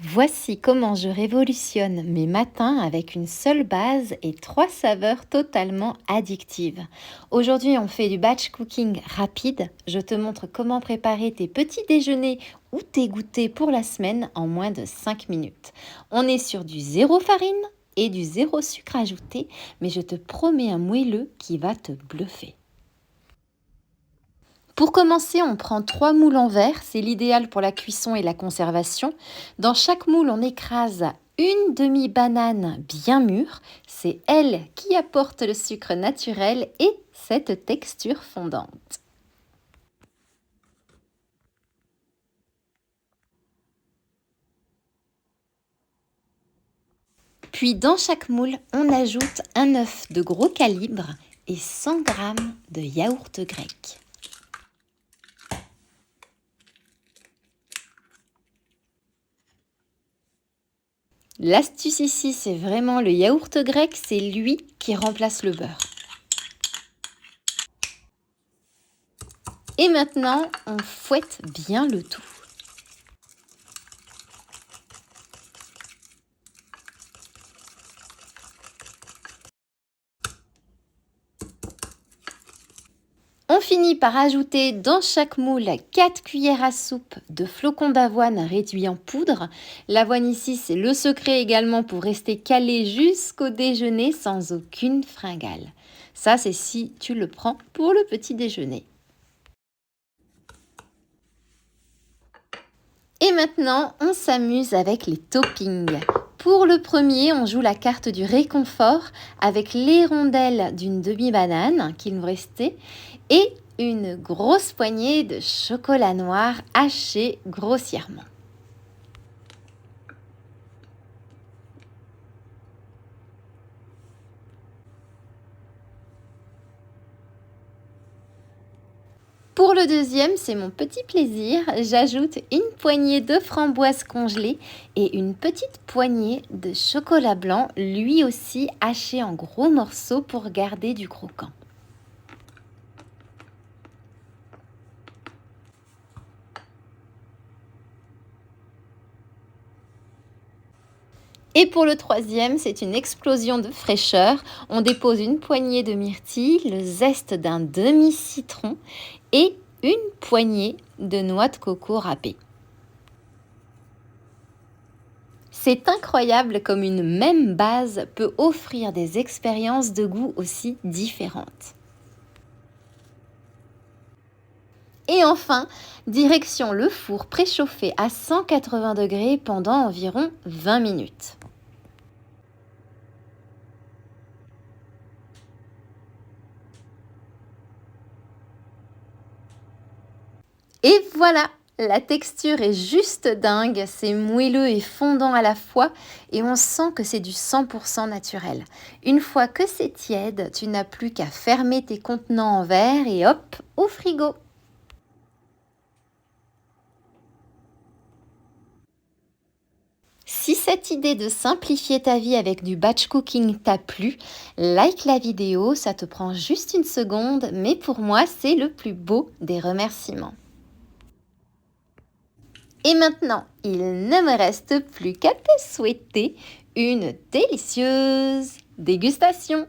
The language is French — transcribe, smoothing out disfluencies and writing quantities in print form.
Voici comment je révolutionne mes matins avec une seule base et 3 saveurs totalement addictives. Aujourd'hui, on fait du batch cooking rapide. Je te montre comment préparer tes petits déjeuners ou tes goûters pour la semaine en moins de 5 minutes. On est sur du zéro farine et du zéro sucre ajouté, mais je te promets un moelleux qui va te bluffer. Pour commencer, on prend 3 moules en verre, c'est l'idéal pour la cuisson et la conservation. Dans chaque moule, on écrase une demi-banane bien mûre, c'est elle qui apporte le sucre naturel et cette texture fondante. Puis dans chaque moule, on ajoute un œuf de gros calibre et 100 g de yaourt grec. L'astuce ici, c'est vraiment le yaourt grec, c'est lui qui remplace le beurre. Et maintenant, on fouette bien le tout. On finit par ajouter dans chaque moule 4 cuillères à soupe de flocons d'avoine réduits en poudre. L'avoine ici, c'est le secret également pour rester calé jusqu'au déjeuner sans aucune fringale. Ça, c'est si tu le prends pour le petit déjeuner. Et maintenant, on s'amuse avec les toppings. Pour le premier, on joue la carte du réconfort avec les rondelles d'une demi-banane qu'il nous restait et une grosse poignée de chocolat noir haché grossièrement. Pour le deuxième, c'est mon petit plaisir, j'ajoute une poignée de framboises congelées et une petite poignée de chocolat blanc, lui aussi haché en gros morceaux pour garder du croquant. Et pour le troisième, c'est une explosion de fraîcheur. On dépose une poignée de myrtille, le zeste d'un demi-citron et une poignée de noix de coco râpées. C'est incroyable comme une même base peut offrir des expériences de goût aussi différentes. Et enfin, direction le four préchauffé à 180 degrés pendant environ 20 minutes. Et voilà, la texture est juste dingue, c'est moelleux et fondant à la fois et on sent que c'est du 100% naturel. Une fois que c'est tiède, tu n'as plus qu'à fermer tes contenants en verre et hop, au frigo. Si cette idée de simplifier ta vie avec du batch cooking t'a plu, like la vidéo, ça te prend juste une seconde, mais pour moi, c'est le plus beau des remerciements. Et maintenant, il ne me reste plus qu'à te souhaiter une délicieuse dégustation.